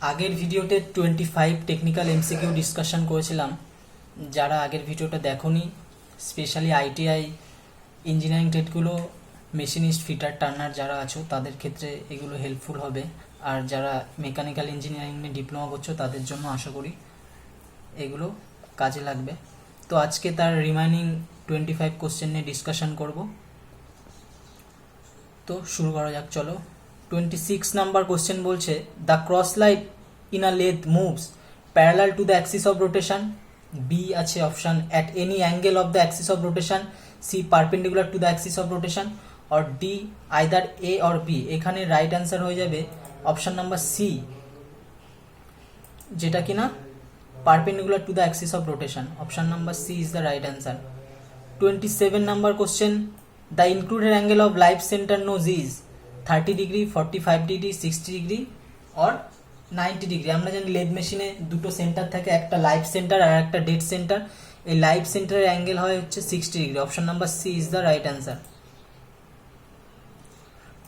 আগের ভিডিওতে 25 technical MCQ discussion করেছিলাম। যারা আগের ভিডিওটা দেখোনি, স্পেশালি আইটিআই ইঞ্জিনিয়ারিং ট্রেডগুলো মেশিনিস্ট ফিটার টার্নার যারা আছো তাদের ক্ষেত্রে এগুলো হেল্পফুল হবে। আর যারা মেকানিক্যাল ইঞ্জিনিয়ারিংয়ে ডিপ্লোমা করছো তাদের জন্য আশা করি এগুলো কাজে লাগবে। তো আজকে তার রিমাইনিং 25 কোশ্চেন নিয়ে ডিসকাশন করব। তো শুরু করা যাক, চলো। 26 নাম্বার কোশ্চেন বলছে, the cross slide in a lathe moves parallel to the axis of rotation. B আছে option at any angle of the axis of rotation, C perpendicular to the axis of rotation, or D either A or B. এখানে right answer হয়ে যাবে option number C, যেটা কিনা perpendicular to the axis of rotation. Option number C is the right answer. 27 number question, the included angle of live center nose is 30 degree, 45 degree, 60 degree or 90 degree. আমরা জানি lathe মেশিনে দুটো centre থাকে, একটা live centre আর একটা dead centre. এই live সেন্টারের অ্যাঙ্গেল হয় হচ্ছে 60 degree. Option number C is the right answer.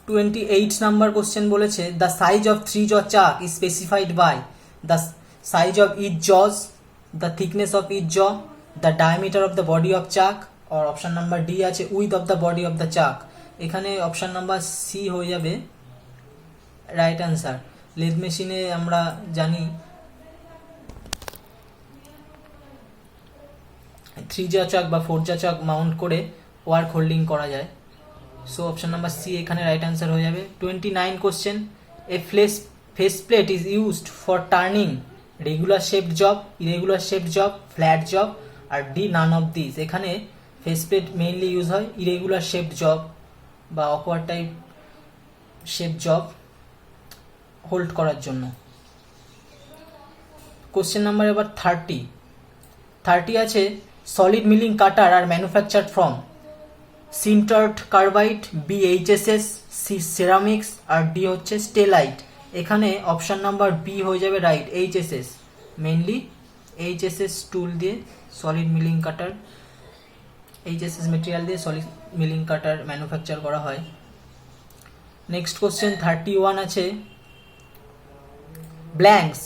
28 number question বলেছে, the size of 3 jaw chuck is specified by the size of each jaw, the thickness of each jaw, the diameter of the body of chuck, और option number D আছে width of the body of the chuck. এখানে option number C হয়ে যাবে right answer. Lathe মেশিনে আমরা জানি 3 jaw চাক বা 4 jaw চাক মাউন্ট করে ওয়ার্ক হোল্ডিং করা যায়। সো অপশন নাম্বার সি এখানে রাইট অ্যান্সার হয়ে যাবে। 29 question, A face plate is used for turning regular shaped job, irregular shaped job, flat job, আর ডি নান অফ দিস। এখানে ফেস প্লেট মেইনলি ইউজ হয় irregular shaped job বা awkward type shape job hold করার জন্য। Question number এবার 30 আছে, solid milling cutter আর manufactured from sintered carbide, B HSS, C ceramics, R D হচ্ছে stellite. এখানে অপশন নাম্বার বি হয়ে যাবে right, HSS. Mainly HSS tool দিয়ে solid milling cutter, HSS material দিয়ে সলিড মিলিং কাটার ম্যানুফ্যাকচার করা হয়। Next question 31 আছে, blanks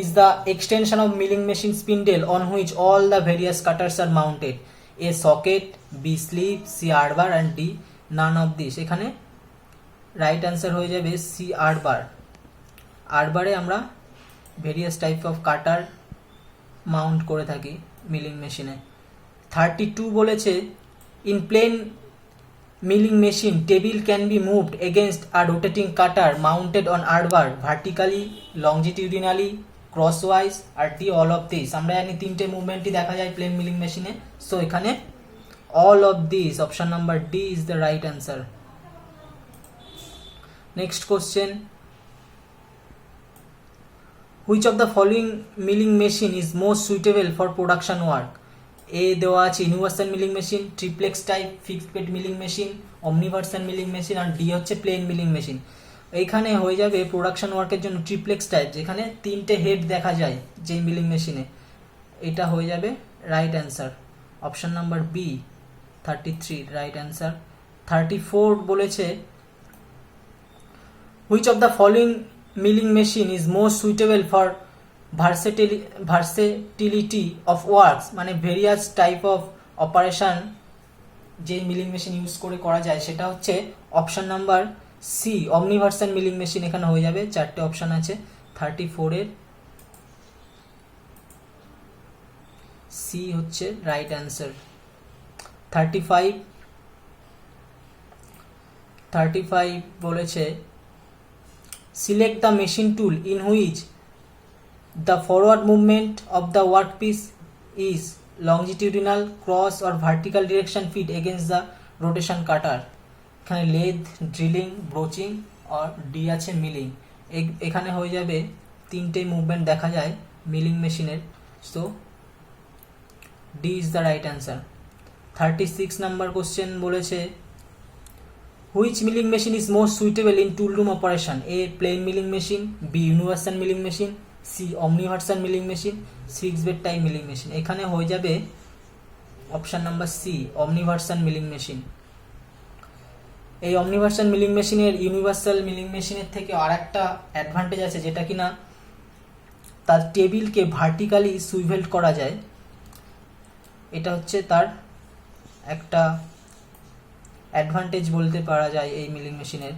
is the extension of milling machine spindle on which all the various cutters are mounted, A socket, B slip, C arbor, and D none of this. এখানে right answer হয়ে যাবে C arbor. আরবারে আমরা various type of cutter mount করে থাকি milling মেশিনে। 32 বলেছে, in plane milling machine table can be moved against a rotating cutter mounted on arbor vertically, longitudinally, crosswise, আর ডি অল অফ দিস। আমরা জানি তিনটে মুভমেন্টই দেখা যায় প্লেন মিলিং মেশিনে। সো এখানে all of this, option number D is the right answer. Next question, which of the following milling machine is most suitable for production work. A দেওয়া আছে universal milling machine, triplex type, fixed bed milling machine, omniversal milling machine, আর D হচ্ছে plane milling machine. এইখানে হয়ে যাবে production ওয়ার্কের জন্য triplex type, যেখানে তিনটে হেড দেখা যায় যেই মিলিং মেশিনে। এটা হয়ে যাবে right answer. Option number B 33 right answer. 34 বলেছে, which of the following milling machine is most suitable for versatility of works, মানে ভেরিয়াস টাইপ অফ অপারেশন যে মিলিং মেশিন ইউজ করে করা যায় সেটা হচ্ছে option number C, omniversal milling machine. এখানে হয়ে যাবে, চারটে অপশন আছে, 34 এর সি হচ্ছে রাইট অ্যান্সার। 35 বলেছে, select the machine tool in which the forward movement of the workpiece is longitudinal, cross or vertical direction feet against the rotation cutter। এখানে lathe, drilling, broaching আর ডি আছে milling. এখানে হয়ে যাবে তিনটে movement দেখা যায় মিলিং মেশিনের। So D is the right answer. 36 number question বলেছে, which milling machine is most suitable in tool room operation. A plane milling machine, B universal milling machine, C omniversal milling machine, fixed bed type milling machine. এখানে হয়ে যাবে option number C, omniversal milling machine. এই omniversal milling মেশিনের universal milling মেশিনের থেকে আর একটা advantage আছে, যেটা কিনা তার টেবিলকে ভার্টিক্যালি সুইভেল করা যায়। এটা হচ্ছে তার একটা অ্যাডভান্টেজ বলতে পারা যায় এই মিলিং মেশিনের।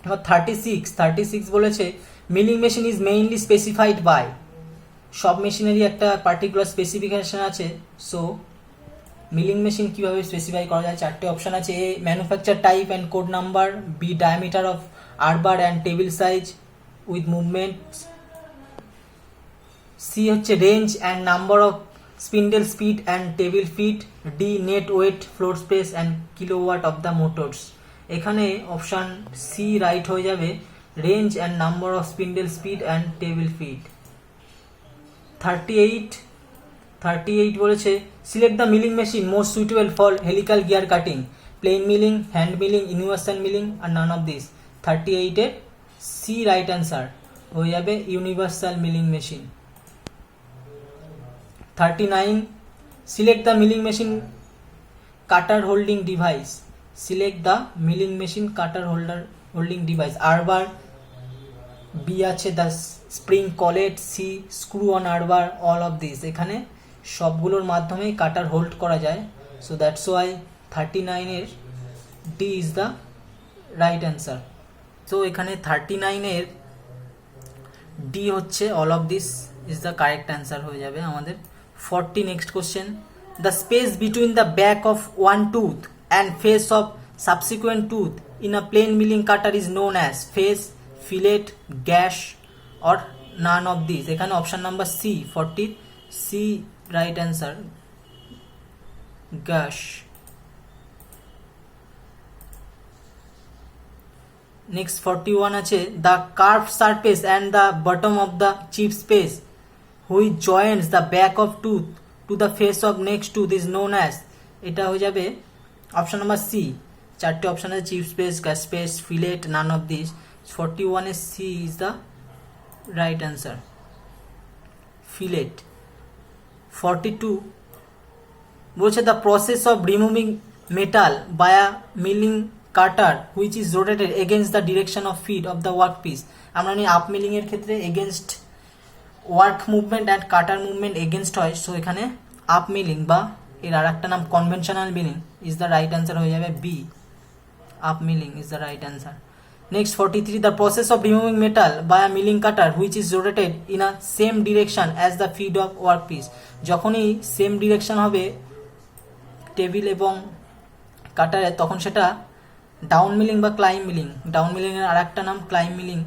এবার 36 বলেছে milling machine is mainly specified by. সব মেশিনেরই একটা পার্টিকুলার স্পেসিফিকেশন আছে। সো মিলিং মেশিন কিভাবে স্পেসিফাই করা যায়, চারটে অপশন আছে। A manufacture type and code number, B diameter of arbor and table size with movements, C হচ্ছে range and number of spindle speed and table feed, D net weight floor space and kilowatt of the motors. এখানে option C right হয়ে যাবে, range and number of spindle speed and table feet. 38 বলেছে select the milling machine most suitable for helical gear cutting, plain milling, hand milling, universal milling আর none of this. 38 এর C right answer হয়ে যাবে universal milling machine. 39 select the milling machine cutter holding device, select the milling machine cutter holding device, arbor, B আছে the spring collet, C screw on arbor, all of this. এখানে সবগুলোর মাধ্যমেই কাটার hold করা যায়। So that's why 39 এর D is the right answer. So এখানে 39 এর D হচ্ছে all of this is the correct answer হয়ে যাবে আমাদের। 40 next question, the space between the back of one tooth and face of subsequent tooth in a plane milling cutter is known as face, fillet, gash or none of these। এখানে option number C 40 C right answer, gash. Next 41 আছে the curve surface and the bottom of the chip space which joints the back of tooth to the face of next tooth is known as. এটা হয়ে যাবে option number C. চারটে option আছে, chip space, gas space, fillet, none of this. 41 এর C is the right answer, fillet। 42 বলছে the process of removing metal by a milling cutter which is rotated against the direction of feet of the workpiece। আমরা জানি up milling এর ক্ষেত্রে against work movement and cutter movement against হয়। So এখানে up milling বা এর আর একটা নাম conventional milling is the right answer হয়ে যাবে B, up milling is the right answer. Next 43 the process of removing metal by a milling cutter which is rotated in a same direction as the feet of workpiece। যখনই same direction হবে table এবং কাটারে তখন সেটা down milling বা claim milling. Down milling এর আর একটা নাম ক্লাইম মিলিং,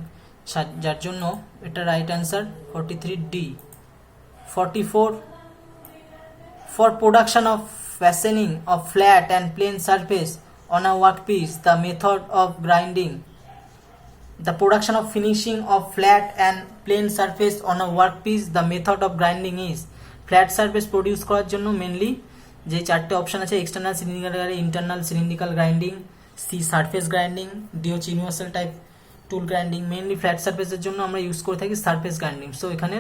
যার জন্য এটা right answer 43 D. 44 for production of fastening of flat and plane surface on a workpiece the method of grinding, the production of finishing of flat and plane surface on a workpiece the method of grinding is। Flat surface produce করার জন্য mainly যে চারটে option আছে, external cylinder, internal cylindrical grinding, C surface grinding, D হচ্ছে universal type tool grinding. Mainly flat সারফেসের জন্য আমরা use করে থাকি সারফেস গ্রাইন্ডিং। সো এখানে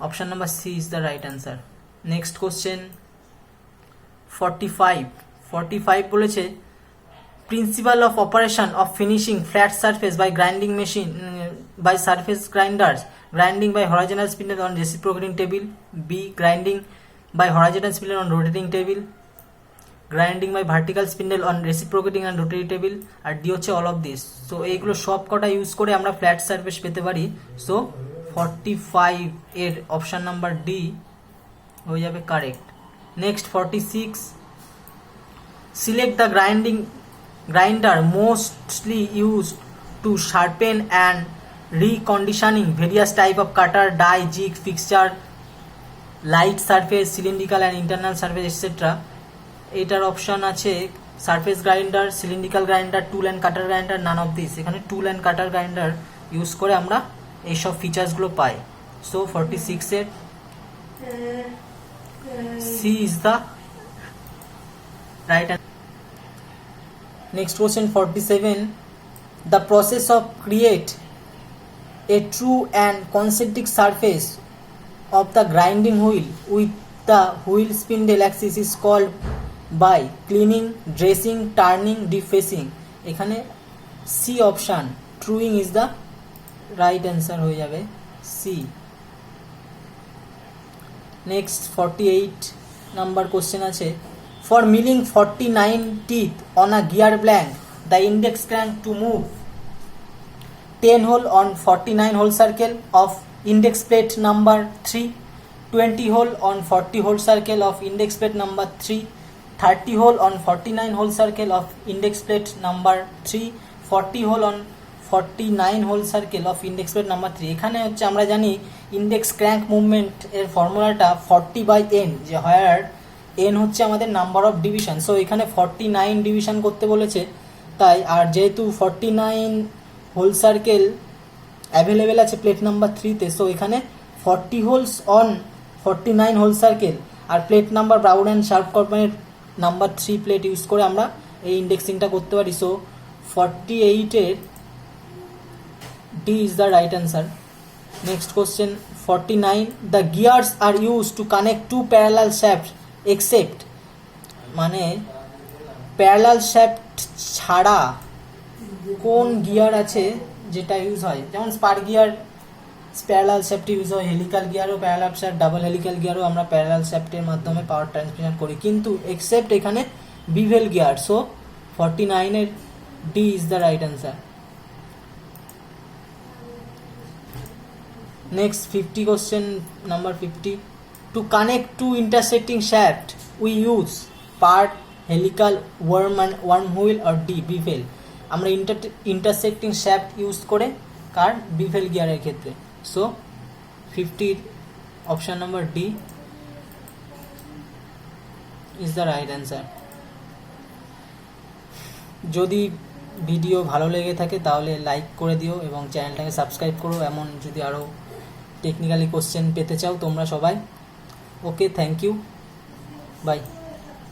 option number C is the right answer. Next question 45 বলেছে principle of operation of finishing flat surface by grinding machine by surface grinders, grinding by horizontal spindle on reciprocating table, b grinding by horizontal spindle on rotating table, grinding by vertical spindle on reciprocating and rotating table, আর d হচ্ছে all of this। So এইগুলো সব কটা use করে আমরা flat surface পেতে পারি। So 45 এর অপশন নাম্বার ডি হয়ে যাবে correct. Next 46 select the grinder mostly used to sharpen and reconditioning various type of cutter, die, jig, fixture, light surface, cylindrical and internal surface etc। এটার অপশন আছে surface grinder, cylindrical grinder, tool and cutter grinder, none of this. এখানে tool and cutter grinder use করে আমরা এইসব ফিচার্সগুলো পাই। So 46 এর C is the right. Next question 47 the process of create a true and concentric surface of the grinding wheel with the wheel spindle axis is called by cleaning, dressing, turning, defacing। এখানে C option truing is the right answer হয়ে যাবে C. Next 48 number question আছে, for milling 49 teeth on a gear blank the index crank to move 10 hole on 49 hole circle of index plate number 3, 20 hole on 40 hole circle of index plate number 3, 30 hole on 49 hole circle of index plate number 3, 40 hole on 49 hole circle of index plate number 3। এখানে হচ্ছে আমরা জানি index crank movement এর ফর্মুলাটা 40/n, যে higher n হচ্ছে আমাদের number of division. So এখানে 49 ডিভিশন করতে বলেছে তাই, আর যেহেতু 49 হোল সার্কেল অ্যাভেলেবেল আছে প্লেট নাম্বার 3-তে, সো এখানে 40 হোলস অন 49 হোল সার্কেল আর plate number Brown and Sharpe corporate number 3 plate use করে আমরা এই ইন্ডেক্সিংটা করতে পারি। সো 48-এর D is the right answer. Next question 49, the gears are use to connect two parallel shaft except, মানে parallel shaft ছাড়া কোন গিয়ার আছে যেটা ইউজ হয়, যেমন spur gear parallel shaft use হয়, হেলিক্যাল গিয়ারও প্যারালাল শ্যাফট, ডাবল হেলিক্যাল গিয়ারও আমরা প্যারালাল শ্যাফটের মাধ্যমে পাওয়ার ট্রান্সমিশন করি, কিন্তু এক্সেপ্ট এখানে বিভেল গিয়ার। সো 49-এর D is the right answer. Next 50 question number 50, to connect two intersecting shaft we use part, helical, worm wheel আর D bevel. আমরা intersecting shaft use করে কার, bevel গিয়ারের ক্ষেত্রে। So 50 option number D is the right answer. যদি video ভালো লেগে থাকে তাহলে লাইক করে দিও এবং চ্যানেলটাকে সাবস্ক্রাইব করো, এমন যদি আরও টেকনিক্যালি কোশ্চেন পেতে চাও তোমরা সবাই। ওকে, থ্যাংক ইউ, বাই।